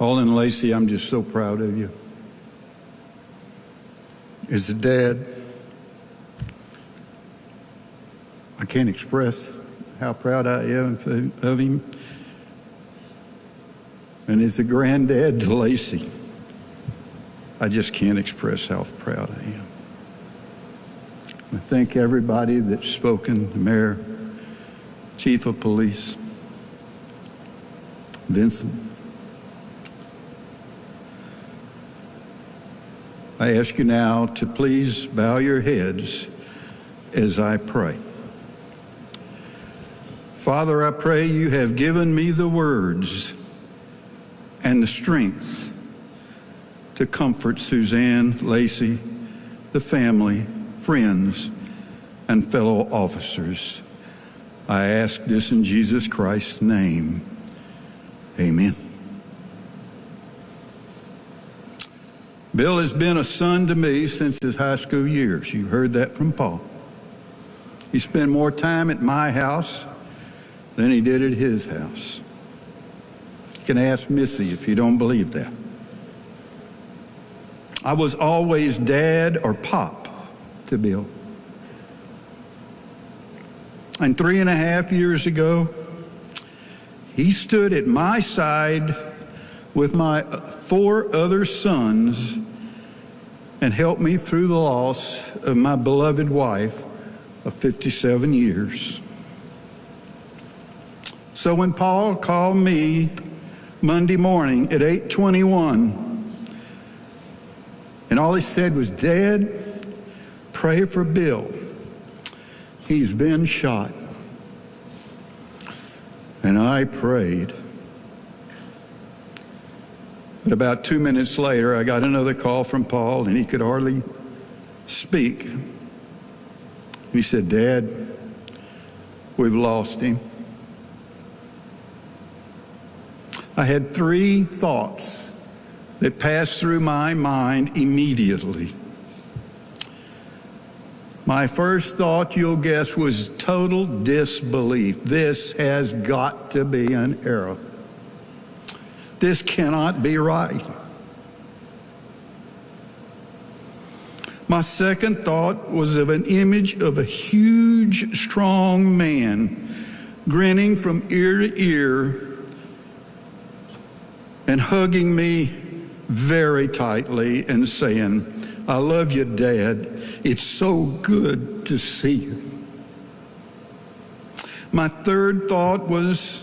Paul and Lacey, I'm just so proud of you. As a dad, I can't express how proud I am of him. And as a granddad to Lacey, I just can't express how proud I am. I thank everybody that's spoken, the mayor, chief of police, Vincent. I ask you now to please bow your heads as I pray. Father, I pray you have given me the words and the strength to comfort Suzanne, Lacey, the family, friends, and fellow officers. I ask this in Jesus Christ's name. Amen. Bill has been a son to me since his high school years. You heard that from Paul. He spent more time at my house than he did at his house. You can ask Missy if you don't believe that. I was always dad or pop to Bill. And 3.5 years ago, he stood at my side with my 4 other sons and helped me through the loss of my beloved wife of 57 years. So when Paul called me Monday morning at 8:21, and all he said was, "Dad, pray for Bill. He's been shot." And I prayed. But about 2 minutes later, I got another call from Paul, and he could hardly speak. And he said, "Dad, we've lost him." I had 3 thoughts that passed through my mind immediately. My first thought, you'll guess, was total disbelief. This has got to be an error. This cannot be right. My second thought was of an image of a huge, strong man grinning from ear to ear and hugging me very tightly and saying, "I love you, Dad. It's so good to see you." My third thought was,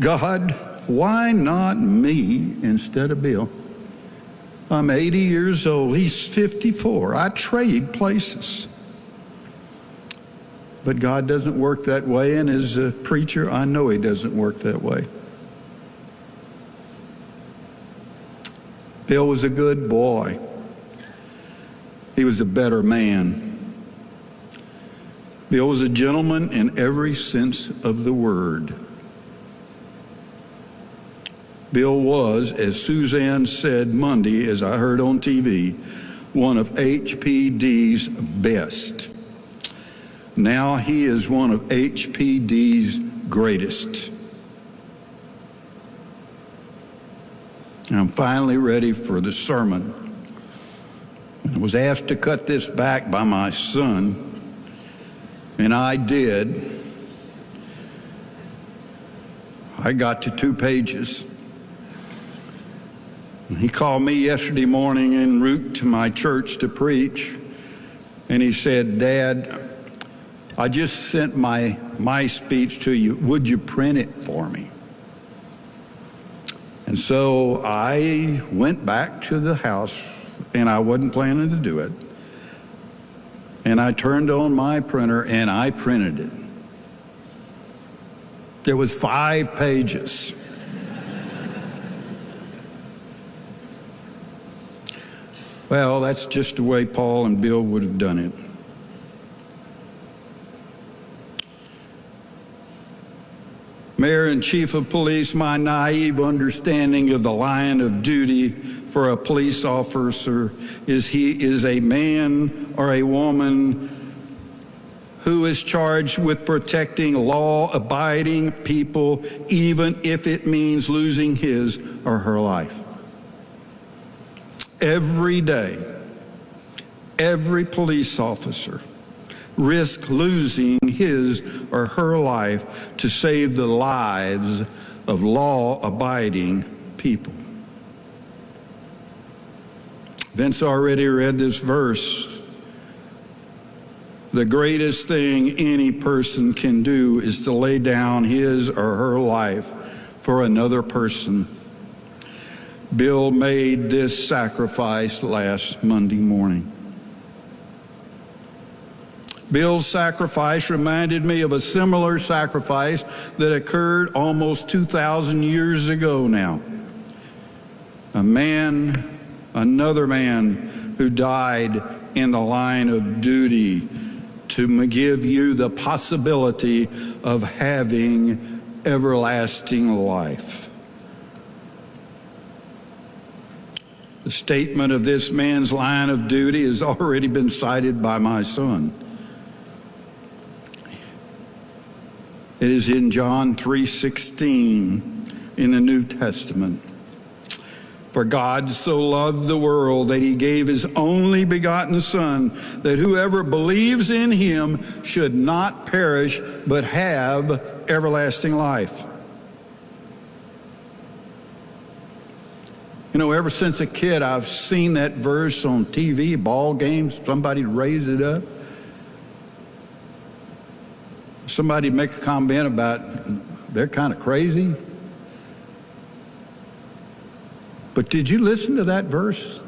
God, why not me instead of Bill? I'm 80 years old. He's 54. I trade places. But God doesn't work that way, and as a preacher, I know he doesn't work that way. Bill was a good boy. He was a better man. Bill was a gentleman in every sense of the word. Bill was, as Suzanne said Monday, as I heard on TV, one of HPD's best. Now he is one of HPD's greatest. I'm finally ready for the sermon. I was asked to cut this back by my son, and I did. I got to 2 pages. He called me yesterday morning en route to my church to preach, and he said, "Dad, I just sent my speech to you. Would you print it for me?" And so I went back to the house, and I wasn't planning to do it. And I turned on my printer, and I printed it. There was 5 pages. Well, that's just the way Paul and Bill would have done it. Mayor and Chief of Police, my naive understanding of the line of duty for a police officer is he is a man or a woman who is charged with protecting law-abiding people, even if it means losing his or her life. Every day, every police officer risks losing his or her life to save the lives of law-abiding people. Vince already read this verse. The greatest thing any person can do is to lay down his or her life for another person. Bill made this sacrifice last Monday morning. Bill's sacrifice reminded me of a similar sacrifice that occurred almost 2,000 years ago now. Another man who died in the line of duty to give you the possibility of having everlasting life. The statement of this man's line of duty has already been cited by my son. It is in John 3:16 in the New Testament. For God so loved the world that he gave his only begotten Son, that whoever believes in him should not perish, but have everlasting life. You know, ever since a kid, I've seen that verse on TV, ball games, somebody raise it up. Somebody make a comment about they're kind of crazy. But did you listen to that verse?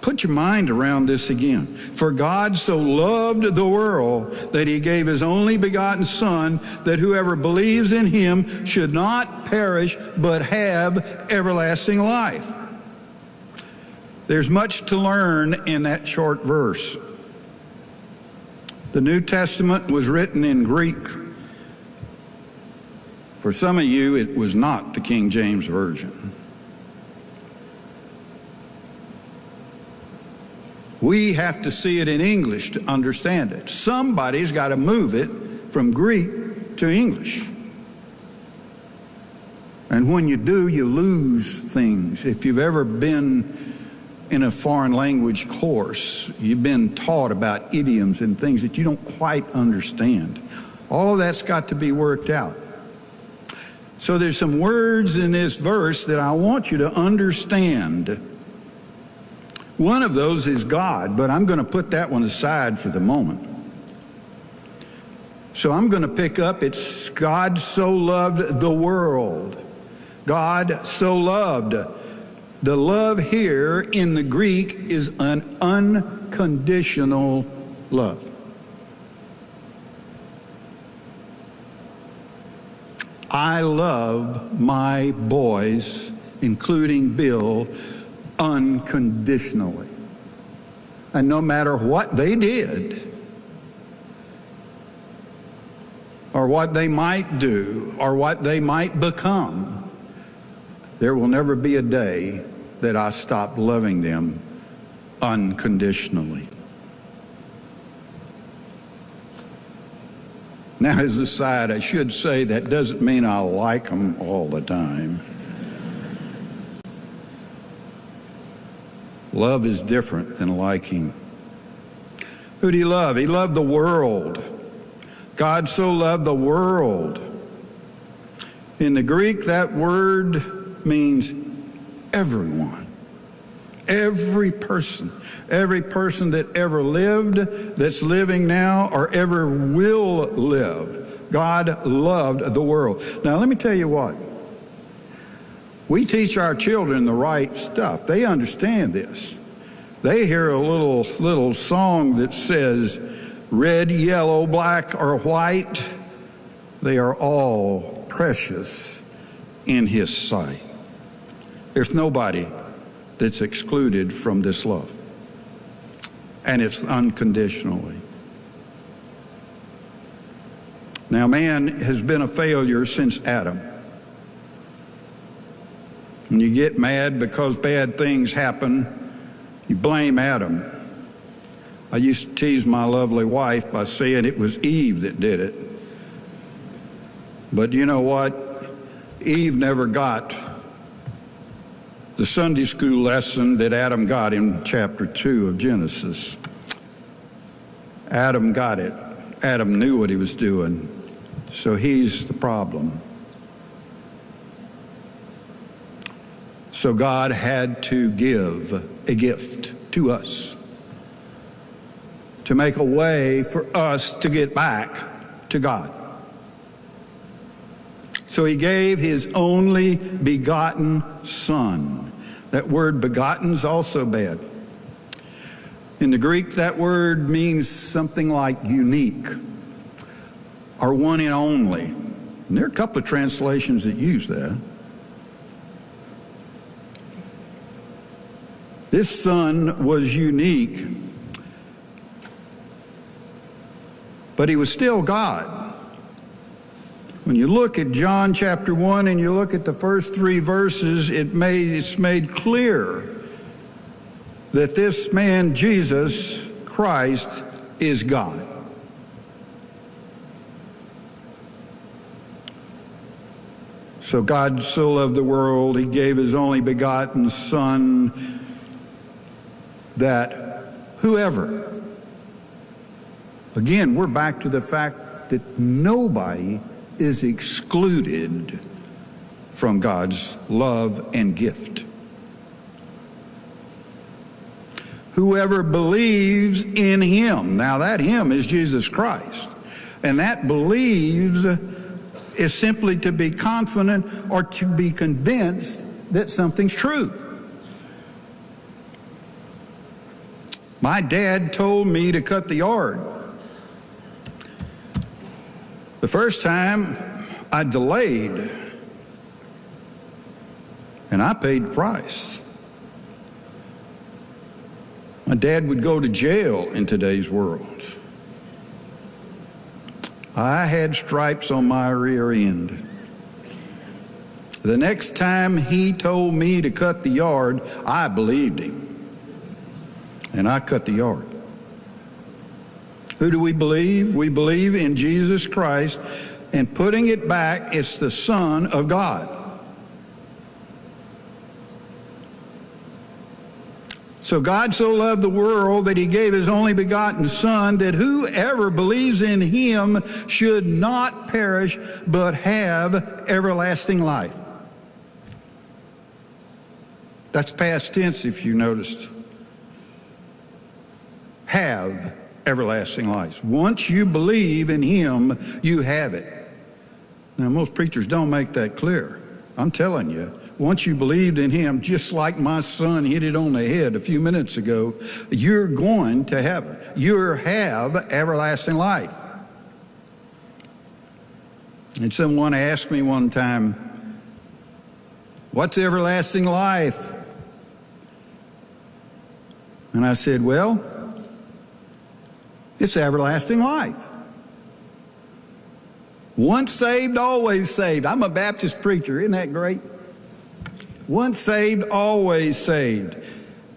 Put your mind around this again. For God so loved the world that he gave his only begotten Son, that whoever believes in him should not perish, but have everlasting life. There's much to learn in that short verse. The New Testament was written in Greek. For some of you, it was not the King James Version. We have to see it in English to understand it. Somebody's got to move it from Greek to English. And when you do, you lose things. If you've ever been in a foreign language course, you've been taught about idioms and things that you don't quite understand. All of that's got to be worked out. So there's some words in this verse that I want you to understand. One of those is God, but I'm going to put that one aside for the moment. So I'm going to pick up, it's God so loved the world. God so loved. The love here in the Greek is an unconditional love. I love my boys, including Bill, unconditionally. And no matter what they did, or what they might do, or what they might become, there will never be a day that I stop loving them unconditionally. Now, as a side, I should say that doesn't mean I like them all the time. Love is different than liking. Who did he love? He loved the world. God so loved the world. In the Greek, that word means everyone. Every person that ever lived, that's living now, or ever will live. God loved the world. Now, let me tell you what. We teach our children the right stuff. They understand this. They hear a little song that says, red, yellow, black, or white, they are all precious in his sight. There's nobody that's excluded from this love. And it's unconditionally. Now, man has been a failure since Adam. When you get mad because bad things happen, you blame Adam. I used to tease my lovely wife by saying it was Eve that did it. But you know what? Eve never got the Sunday school lesson that Adam got in chapter 2 of Genesis. Adam got it. Adam knew what he was doing, so he's the problem. So God had to give a gift to us to make a way for us to get back to God. So he gave his only begotten Son. That word begotten is also bad. In the Greek, that word means something like unique or one and only. And there are a couple of translations that use that. This Son was unique, but he was still God. When you look at John chapter 1 and you look at the first 3 verses, it's made clear that this man, Jesus Christ, is God. So God so loved the world, he gave his only begotten Son, that whoever, again, we're back to the fact that nobody is excluded from God's love and gift. Whoever believes in him, now that him is Jesus Christ, and that believes is simply to be confident or to be convinced that something's true. My dad told me to cut the yard. The first time I delayed, and I paid the price. My dad would go to jail in today's world. I had stripes on my rear end. The next time he told me to cut the yard, I believed him. And I cut the yard. Who do we believe? We believe in Jesus Christ, and putting it back, it's the Son of God. So God so loved the world that he gave his only begotten Son, that whoever believes in him should not perish, but have everlasting life. That's past tense, if you noticed. Have everlasting life. Once you believe in him, you have it. Now, most preachers don't make that clear. I'm telling you, once you believed in him, just like my son hit it on the head a few minutes ago, you're going to heaven. You have everlasting life. And someone asked me one time, what's everlasting life? And I said, well, it's everlasting life. Once saved, always saved. I'm a Baptist preacher. Isn't that great? Once saved, always saved.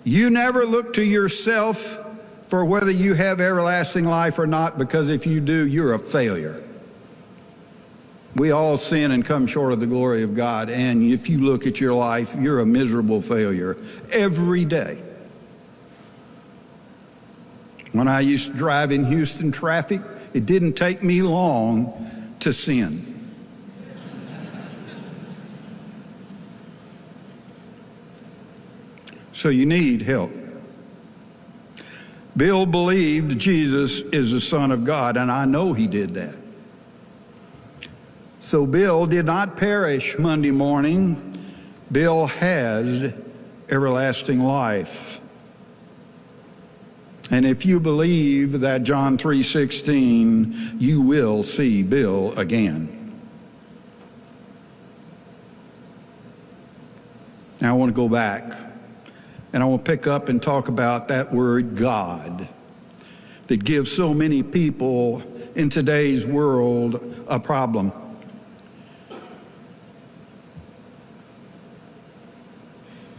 You never look to yourself for whether you have everlasting life or not, because if you do, you're a failure. We all sin and come short of the glory of God, and if you look at your life, you're a miserable failure every day. When I used to drive in Houston traffic, it didn't take me long to sin. So you need help. Bill believed Jesus is the Son of God, and I know he did that. So Bill did not perish Monday morning. Bill has everlasting life. And if you believe that John 3:16, you will see Bill again. Now I want to go back, and I want to pick up and talk about that word God that gives so many people in today's world a problem.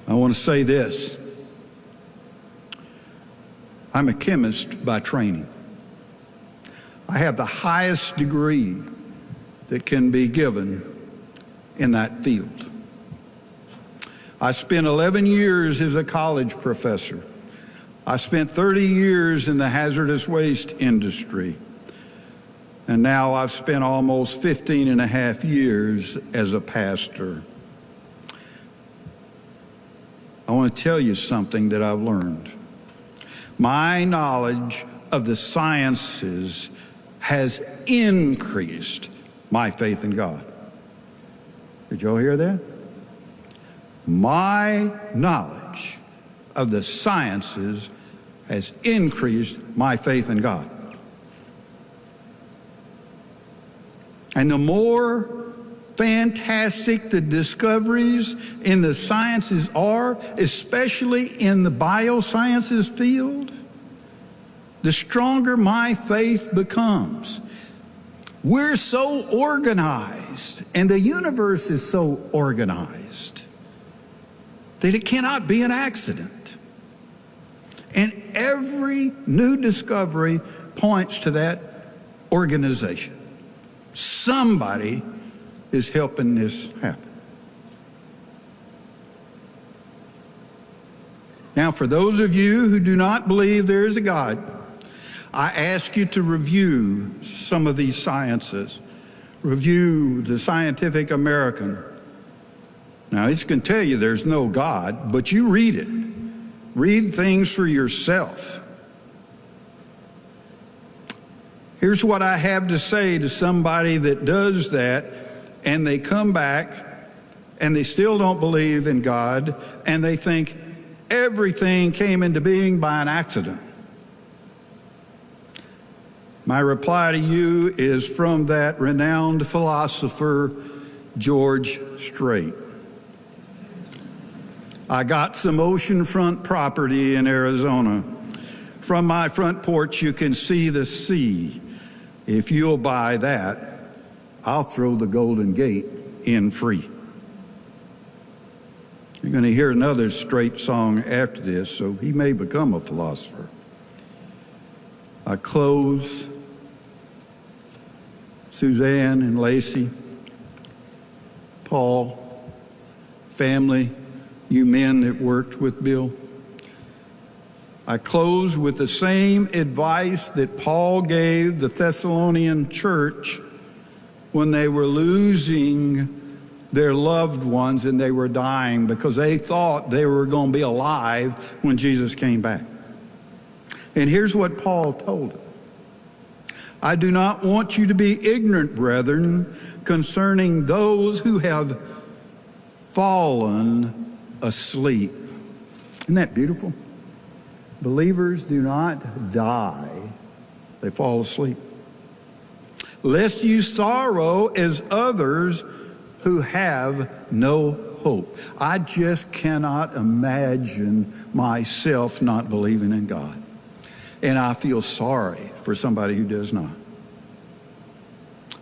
I want to say this. I'm a chemist by training. I have the highest degree that can be given in that field. I spent 11 years as a college professor. I spent 30 years in the hazardous waste industry. And now I've spent almost 15 and a half years as a pastor. I want to tell you something that I've learned. My knowledge of the sciences has increased my faith in God. Did y'all hear that? My knowledge of the sciences has increased my faith in God. And the more fantastic the discoveries in the sciences are, especially in the biosciences field, the stronger my faith becomes. We're so organized, and the universe is so organized, that it cannot be an accident. And every new discovery points to that organization. Somebody is helping this happen. Now, for those of you who do not believe there is a God, I ask you to review some of these sciences. Review the Scientific American. Now, it's going to tell you there's no God, but you read it. Read things for yourself. Here's what I have to say to somebody that does that, and they come back, and they still don't believe in God, and they think everything came into being by an accident. My reply to you is from that renowned philosopher, George Strait. I got some oceanfront property in Arizona. From my front porch, you can see the sea. If you'll buy that, I'll throw the Golden Gate in free. You're going to hear another Strait song after this, so he may become a philosopher. I close. Suzanne and Lacey, Paul, family, you men that worked with Bill. I close with the same advice that Paul gave the Thessalonian church when they were losing their loved ones and they were dying because they thought they were going to be alive when Jesus came back. And here's what Paul told them. I do not want you to be ignorant, brethren, concerning those who have fallen asleep. Isn't that beautiful? Believers do not die, they fall asleep. Lest you sorrow as others who have no hope. I just cannot imagine myself not believing in God. And I feel sorry for somebody who does not.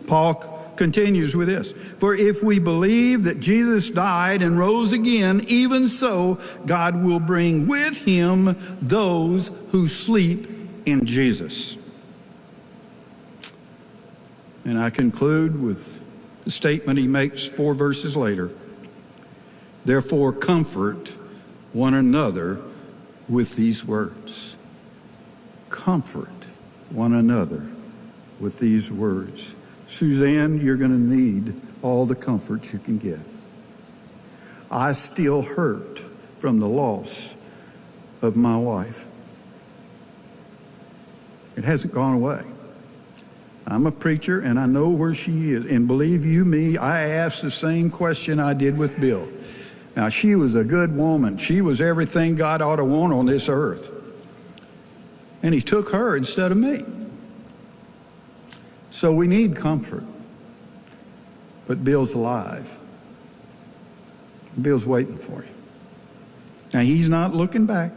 Paul continues with this. For if we believe that Jesus died and rose again, even so, God will bring with him those who sleep in Jesus. And I conclude with the statement he makes 4 verses later. Therefore, comfort one another with these words. Comfort one another with these words. Suzanne, you're going to need all the comfort you can get. I still hurt from the loss of my wife. It hasn't gone away. I'm a preacher and I know where she is. And believe you me, I asked the same question I did with Bill. Now, she was a good woman. She was everything God ought to want on this earth. And he took her instead of me. So we need comfort. But Bill's alive. Bill's waiting for you. Now, he's not looking back.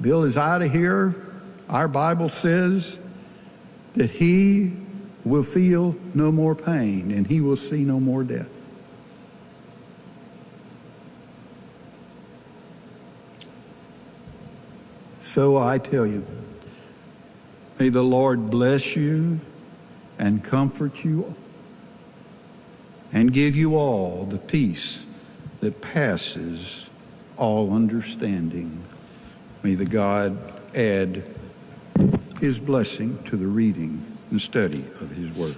Bill is out of here. Our Bible says that he will feel no more pain and he will see no more death. so I tell you, may the Lord bless you and comfort you and give you all the peace that passes all understanding. May the God add his blessing to the reading and study of his word.